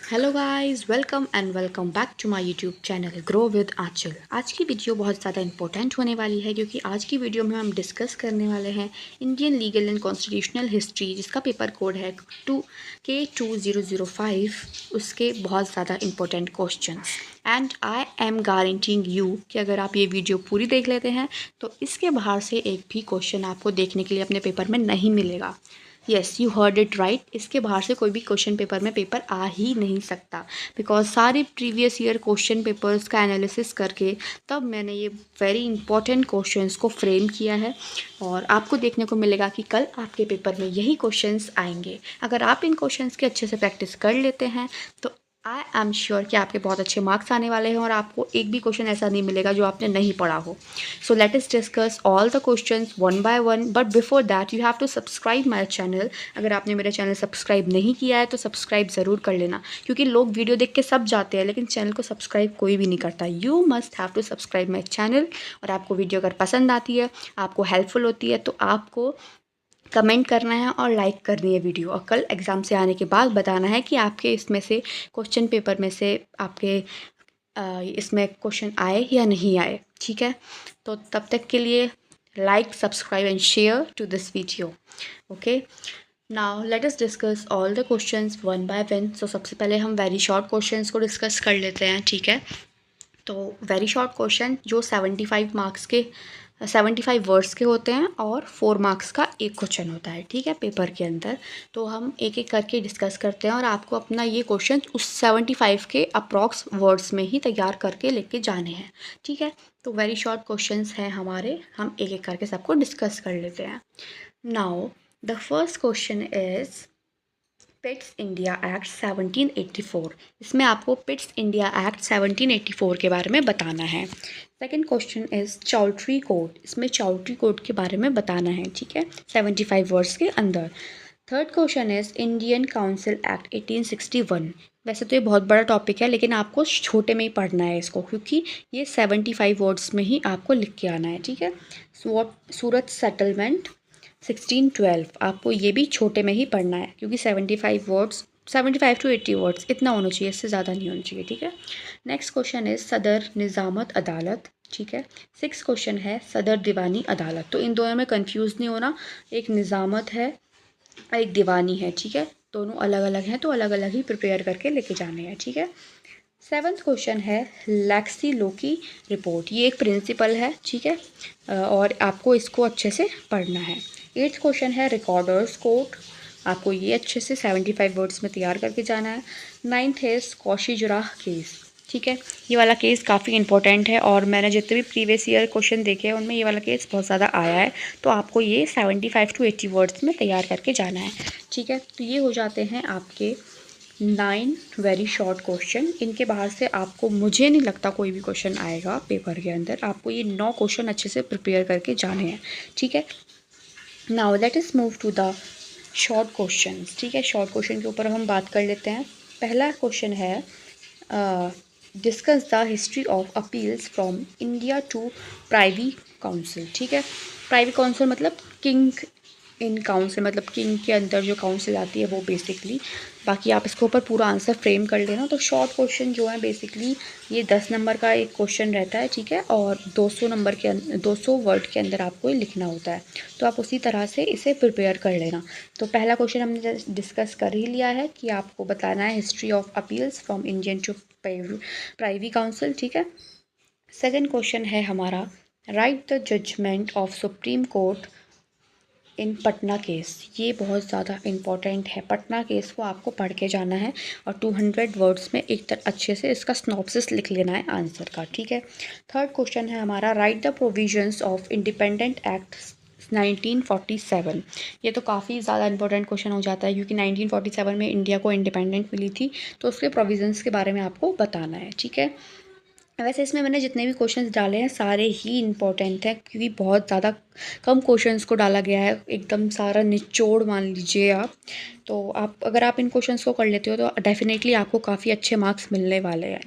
Hello guys, welcome and welcome back to my YouTube channel grow with Anchal. आज की video बहुत ज़्यादा important होने वाली है क्योंकि आज की वीडियो में हम डिस्कस करने वाले हैं Indian legal and constitutional history, जिसका पेपर कोड है K2005। उसके बहुत ज़्यादा important questions and I am guaranteeing you कि अगर आप ये वीडियो पूरी देख लेते हैं तो इसके बाहर से एक भी क्वेश्चन आपको देखने के लिए अपने पेपर में नहीं मिलेगा। Yes, you heard it right. इसके बाहर से कोई भी क्वेश्चन पेपर में पेपर आ ही नहीं सकता, बिकॉज सारे प्रीवियस ईयर क्वेश्चन पेपर्स का एनालिसिस करके तब मैंने ये वेरी इंपॉर्टेंट क्वेश्चंस को फ्रेम किया है। और आपको देखने को मिलेगा कि कल आपके पेपर में यही क्वेश्चंस आएंगे। अगर आप इन क्वेश्चंस की अच्छे से प्रैक्टिस कर लेते हैं तो आई एम श्योर कि आपके बहुत अच्छे मार्क्स आने वाले हैं और आपको एक भी क्वेश्चन ऐसा नहीं मिलेगा जो आपने नहीं पढ़ा हो। So let us discuss all the questions one by one, but before that you have to subscribe my channel. अगर आपने मेरा चैनल सब्सक्राइब नहीं किया है तो सब्सक्राइब ज़रूर कर लेना, क्योंकि लोग वीडियो देख के सब जाते हैं लेकिन चैनल को सब्सक्राइब कोई भी नहीं करता। You must have to subscribe my channel. और आपको वीडियो अगर पसंद आती है, आपको हेल्पफुल होती है, तो आपको कमेंट करना है और लाइक करनी है वीडियो, और कल एग्ज़ाम से आने के बाद बताना है कि आपके इसमें से क्वेश्चन पेपर में से आपके इसमें क्वेश्चन आए या नहीं आए। ठीक है, तो तब तक के लिए like, subscribe and share to this video. Okay, now let us discuss all the questions one by one. So सबसे पहले हम वेरी शॉर्ट क्वेश्चंस को डिस्कस कर लेते हैं। ठीक है, तो वेरी शॉर्ट क्वेश्चन जो 75 वर्ड्स के होते हैं और 4 मार्क्स का एक क्वेश्चन होता है। ठीक है, पेपर के अंदर। तो हम एक एक करके डिस्कस करते हैं और आपको अपना ये क्वेश्चन उस 75 के अप्रॉक्स वर्ड्स में ही तैयार करके लेके जाने हैं। ठीक है, तो वेरी शॉर्ट क्वेश्चंस हैं हमारे, हम एक एक करके सबको डिस्कस कर लेते हैं। Now the first question is Pitt's India act 1784। इसमें आपको पिट्स इंडिया एक्ट 1784 के बारे में बताना है। Second question is Choultry court. इसमें चाउल्ट्री कोड के बारे में बताना है। ठीक है, 75 वर्ड्स के अंदर। Third question is Indian council act 1861। वैसे तो ये बहुत बड़ा टॉपिक है लेकिन आपको छोटे में ही पढ़ना है इसको, क्योंकि ये 75 वर्ड्स में ही आपको लिख के आना है। ठीक है, सूरत सेटलमेंट 1612। आपको ये भी छोटे में ही पढ़ना है क्योंकि 75 टू 80 वर्ड्स इतना होना चाहिए, इससे ज़्यादा नहीं होना चाहिए। ठीक है, नेक्स्ट क्वेश्चन है सदर निज़ामत अदालत। ठीक है, 6 क्वेश्चन है सदर दीवानी अदालत। तो इन दोनों में कंफ्यूज नहीं होना, एक निज़ामत है और एक दीवानी है। ठीक है, दोनों अलग अलग हैं तो अलग अलग ही प्रिपेयर करके लेके जाने हैं। ठीक है, 7th क्वेश्चन है लैक्सी लोकी रिपोर्ट। ये एक प्रिंसिपल है। ठीक है, और आपको इसको अच्छे से पढ़ना है। 8th क्वेश्चन है रिकॉर्डर्स कोर्ट। आपको ये अच्छे से 75 वर्ड्स में तैयार करके जाना है। 9th है स्कॉशी जुराह केस। ठीक है, ये वाला केस काफ़ी इंपॉर्टेंट है और मैंने जितने भी प्रीवियस ईयर क्वेश्चन देखे हैं उनमें ये वाला केस बहुत ज़्यादा आया है, तो आपको ये 75 टू 80 वर्ड्स में तैयार करके जाना है। ठीक है, तो ये हो जाते हैं आपके 9 वेरी शॉर्ट क्वेश्चन। इनके बाहर से आपको, मुझे नहीं लगता कोई भी क्वेश्चन आएगा पेपर के अंदर। आपको ये 9 क्वेश्चन अच्छे से प्रिपेयर करके जाने हैं। ठीक है, now let us move to the short question. ठीक है, शॉर्ट क्वेश्चन के ऊपर हम बात कर लेते हैं। पहला क्वेश्चन है discuss the history of appeals from India to Privy Council. ठीक है, प्राइवी काउंसिल मतलब किंग इन काउंसिल, मतलब किंग के अंदर जो काउंसिल आती है वो बेसिकली। बाकी आप इसके ऊपर पूरा आंसर फ्रेम कर लेना। तो शॉर्ट क्वेश्चन जो है बेसिकली ये 10 नंबर का एक क्वेश्चन रहता है। ठीक है, और 200 नंबर के 200 वर्ड के अंदर आपको ये लिखना होता है, तो आप उसी तरह से इसे प्रिपेयर कर लेना। तो पहला क्वेश्चन हमने डिस्कस कर ही लिया है कि आपको बताना है history of appeals from Indian to Privy Council. ठीक है, सेकेंड क्वेश्चन है हमारा write the judgment of Supreme Court in Patna case. ये बहुत ज़्यादा इम्पॉर्टेंट है। पटना केस को आपको पढ़ के जाना है और 200 वर्ड्स में एक अच्छे से इसका स्नॉप्सिस लिख लेना है आंसर का। ठीक है, थर्ड क्वेश्चन है हमारा write the provisions of independent act 1947। ये तो काफ़ी ज़्यादा इंपॉर्टेंट क्वेश्चन हो जाता है क्योंकि 1947 में इंडिया को इंडिपेंडेंट मिली थी, तो उसके प्रोविजंस के बारे में आपको बताना है। ठीक है, वैसे इसमें मैंने जितने भी क्वेश्चंस डाले हैं सारे ही इंपॉर्टेंट हैं क्योंकि बहुत ज़्यादा कम क्वेश्चंस को डाला गया है, एकदम सारा निचोड़ मान लीजिए आप। तो आप अगर आप इन क्वेश्चंस को कर लेते हो तो डेफिनेटली आपको काफ़ी अच्छे मार्क्स मिलने वाले हैं,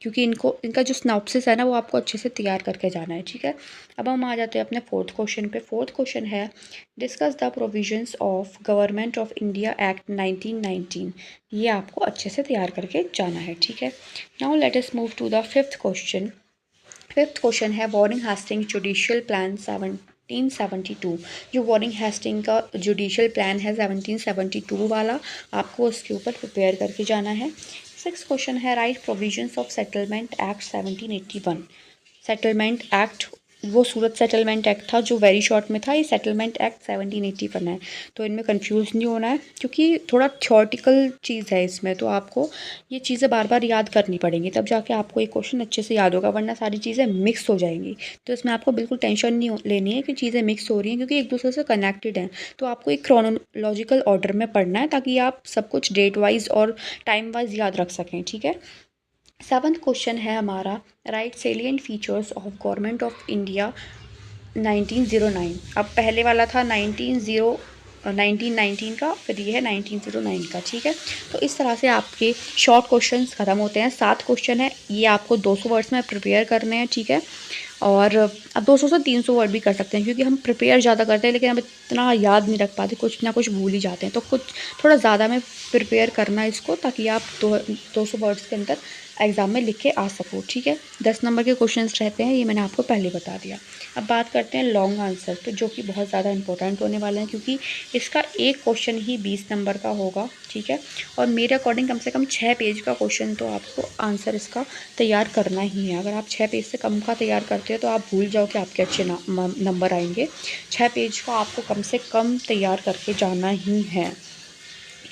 क्योंकि इनका जो सिनॉप्सिस है ना वो आपको अच्छे से तैयार करके जाना है, ठीक है। अब हम आ जाते हैं अपने फोर्थ क्वेश्चन पे। फोर्थ क्वेश्चन है discuss the provisions of government of India act 1919। ये आपको अच्छे से तैयार करके जाना है, ठीक है। Now let us move to the fifth question. Fifth question है वॉरेन हेस्टिंग जुडिशियल प्लान 1772। जो वॉरेन हेस्टिंग का जुडिशियल प्लान है 1772 वाला, आपको उसके ऊपर प्रिपेयर करके जाना है। सिक्स क्वेश्चन है right provisions of settlement act 1781। Settlement act वो सूरत सेटलमेंट एक्ट था जो वेरी शॉर्ट में था, ये सेटलमेंट एक्ट 1781 है। तो इनमें कंफ्यूज नहीं होना है क्योंकि थोड़ा थ्योरेटिकल चीज़ है इसमें, तो आपको ये चीज़ें बार बार याद करनी पड़ेंगी तब जाके आपको एक क्वेश्चन अच्छे से याद होगा, वरना सारी चीज़ें मिक्स हो जाएंगी। तो इसमें आपको बिल्कुल टेंशन नहीं लेनी है कि चीज़ें मिक्स हो रही हैं, क्योंकि एक दूसरे से कनेक्टेड हैं। तो आपको एक क्रोनोलॉजिकल ऑर्डर में पढ़ना है ताकि आप सब कुछ डेट वाइज और टाइम वाइज याद रख सकें, ठीक है। सेवन्थ क्वेश्चन है हमारा right salient features of government of India 1909। अब पहले वाला था 1919 का, फिर ये है 1909 का, ठीक है। तो इस तरह से आपके शॉर्ट क्वेश्चंस ख़त्म होते हैं। 7 क्वेश्चन है, ये आपको 200 वर्ड्स में प्रिपेयर करने हैं, ठीक है। और अब 200 से 300 वर्ड भी कर सकते हैं, क्योंकि हम प्रिपेयर ज़्यादा करते हैं लेकिन अब इतना याद नहीं रख पाते, कुछ ना कुछ भूल ही जाते हैं। तो कुछ थोड़ा ज़्यादा में प्रिपेयर करना इसको, ताकि आप 200 वर्ड्स के अंदर एग्ज़ाम में लिख के आ सको, ठीक है। 10 नंबर के क्वेश्चंस रहते हैं, ये मैंने आपको पहले बता दिया। अब बात करते हैं लॉन्ग आंसर पे, जो कि बहुत ज़्यादा इंपॉर्टेंट होने वाले हैं, क्योंकि इसका एक क्वेश्चन ही 20 नंबर का होगा, ठीक है। और मेरे अकॉर्डिंग कम से कम 6 पेज का क्वेश्चन तो आपको आंसर इसका तैयार करना ही है। अगर आप 6 पेज से कम का तैयार करते हो तो आप भूल जाओ कि आपके अच्छे नंबर आएंगे। 6 पेज का आपको कम से कम तैयार करके जाना ही है।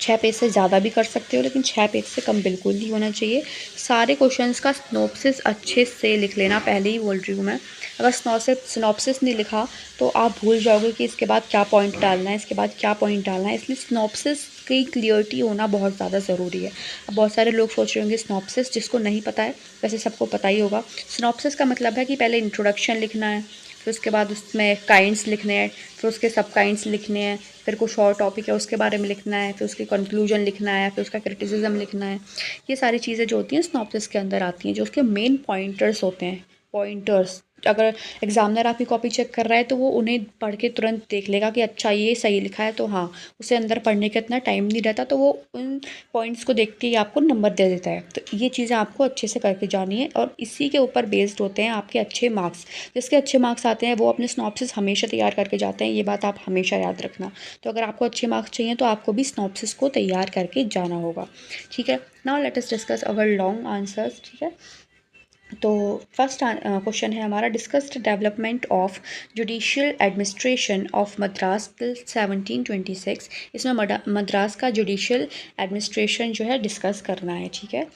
6 पेज से ज़्यादा भी कर सकते हो, लेकिन 6 पेज से कम बिल्कुल नहीं होना चाहिए। सारे क्वेश्चंस का सिनॉप्सिस अच्छे से लिख लेना, पहले ही बोल रही हूँ मैं। अगर सिनॉप्सिस नहीं लिखा तो आप भूल जाओगे कि इसके बाद क्या पॉइंट डालना है, इसके बाद क्या पॉइंट डालना है। इसलिए सिनॉप्सिस की क्लियरिटी होना बहुत ज़्यादा ज़रूरी है। अब बहुत सारे लोग सोच रहे होंगे सिनॉप्सिस, जिसको नहीं पता है, वैसे सबको पता ही होगा। सिनॉप्सिस का मतलब है कि पहले इंट्रोडक्शन लिखना है, फिर उसके बाद उसमें काइंड्स लिखने हैं, फिर उसके सब काइंड्स लिखने हैं, फिर कुछ और टॉपिक है उसके बारे में लिखना है, फिर उसकी कंक्लूजन लिखना है, फिर उसका क्रिटिसिज्म लिखना है। ये सारी चीज़ें जो होती हैं सिनॉप्सिस के अंदर आती हैं, जो उसके मेन पॉइंटर्स होते हैं। पॉइंटर्स, अगर एग्जामिनर आपकी कॉपी चेक कर रहा है तो वो उन्हें पढ़ के तुरंत देख लेगा कि अच्छा ये सही लिखा है, तो हाँ, उसे अंदर पढ़ने का इतना टाइम नहीं रहता, तो वो उन पॉइंट्स को देख के ही आपको नंबर दे देता है। तो ये चीज़ें आपको अच्छे से करके जानी है, और इसी के ऊपर बेस्ड होते हैं आपके अच्छे मार्क्स। जिसके अच्छे मार्क्स आते हैं वो अपने सिनॉप्सिस हमेशा तैयार करके जाते हैं, ये बात आप हमेशा याद रखना। तो अगर आपको अच्छे मार्क्स चाहिए तो आपको भी सिनॉप्सिस को तैयार करके जाना होगा, ठीक है। नाउ लेट अस डिस्कस अवर लॉन्ग आंसर्स, ठीक है। तो फर्स्ट क्वेश्चन है हमारा discuss the development of judicial administration of Madras till 1726। इसमें मद्रास का जुडिशियल एडमिनिस्ट्रेशन जो है डिस्कस करना है, ठीक है।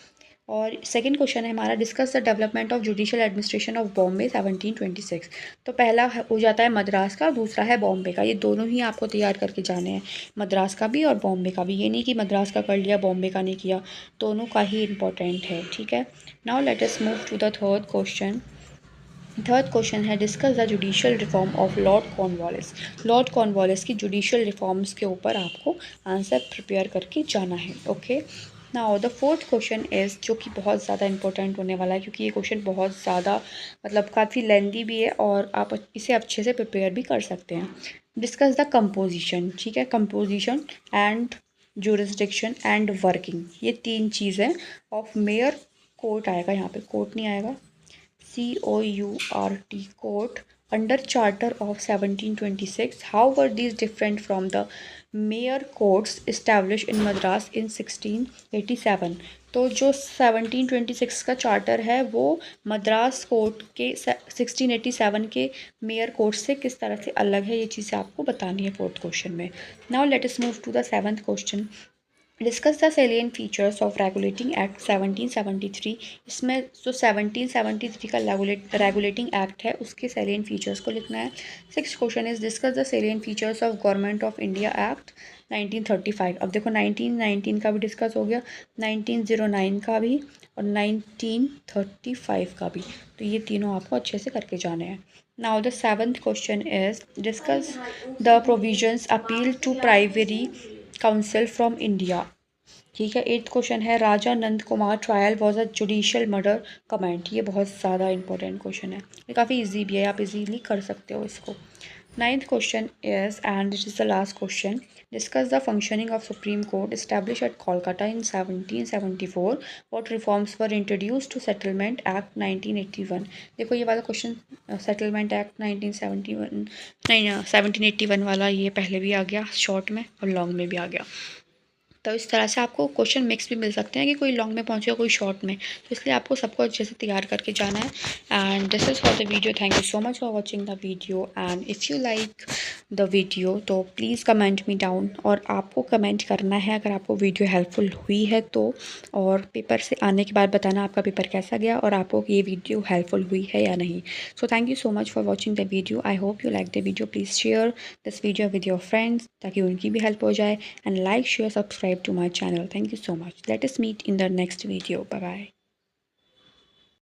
और सेकंड क्वेश्चन है हमारा discuss the development of judicial administration of Bombay 1726। तो पहला हो जाता है मद्रास का, दूसरा है बॉम्बे का। ये दोनों ही आपको तैयार करके जाने हैं, मद्रास का भी और बॉम्बे का भी। ये नहीं कि मद्रास का कर लिया बॉम्बे का नहीं किया, दोनों का ही इंपॉर्टेंट है, ठीक है। Now let us move to the third question. Third question है discuss the judicial reform of Lord Cornwallis. Lord Cornwallis की जुडिशियल रिफॉर्म्स के ऊपर आपको आंसर प्रिपेयर करके जाना है, okay. Now the fourth question is, जो कि बहुत ज़्यादा इंपॉर्टेंट होने वाला है, क्योंकि ये क्वेश्चन बहुत ज़्यादा मतलब काफ़ी लेंदी भी है और आप इसे अच्छे से प्रिपेयर भी कर सकते हैं। डिस्कस द कंपोजिशन, ठीक है। Composition and jurisdiction and working, ये 3 चीज़ें ऑफ मेयर कोर्ट आएगा, यहाँ पे कोर्ट नहीं आएगा, COURT, court, under Charter of 1726. How were these different from the mayor courts established in Madras in 1687? तो जो 1726 का चार्टर है वो मद्रास कोर्ट के 1687 के मेयर कोर्ट से किस तरह से अलग है, ये चीज़ें आपको बतानी है फोर्थ क्वेश्चन में। Now let us move to the seventh question. Discuss the salient features of regulating act 1773। इसमें जो 1773 का रेगुलेटिंग एक्ट है उसके सेलियन फीचर्स को लिखना है। Six question is discuss the salient features of government of India act 1935। अब देखो 1919 का भी डिस्कस हो गया, 1909 का भी और 1935 का भी, तो ये तीनों आपको अच्छे से करके जाने हैं। Now the seventh question is discuss the provisions appeal to privy council from India ठीक है। 8th क्वेश्चन है Raja Nand Kumar trial was a judicial murder comment. ये बहुत ज़्यादा इंपॉर्टेंट क्वेश्चन है, ये काफ़ी इजी भी है, आप इजीली कर सकते हो इसको। 9th question is and this is the last question, discuss the functioning of Supreme Court establish at Kolkata in 1774, what reforms were introduce to settlement act 1981। देखो ये वाला क्वेश्चन सेटलमेंट एक्ट 1971 नहीं 1781 वाला ये पहले भी आ गया शॉर्ट में और लॉन्ग में भी आ गया। तो इस तरह से आपको क्वेश्चन मिक्स भी मिल सकते हैं कि कोई लॉन्ग में पहुंचेगा कोई शॉर्ट में, तो इसलिए आपको सबको अच्छे से तैयार करके जाना है। And this is for the video, thank you so much for watching the video and if you like the video तो प्लीज़ कमेंट मी डाउन, और आपको कमेंट करना है अगर आपको वीडियो हेल्पफुल हुई है तो, और पेपर से आने के बाद बताना आपका पेपर कैसा गया और आपको ये वीडियो हेल्पफुल हुई है या नहीं। So thank you so much for watching the video, I hope you like the video, please share this video with your friends ताकि उनकी भी हेल्प हो जाए, and like, share, subscribe to my channel. Thank you so much. Let us meet in the next video. Bye bye.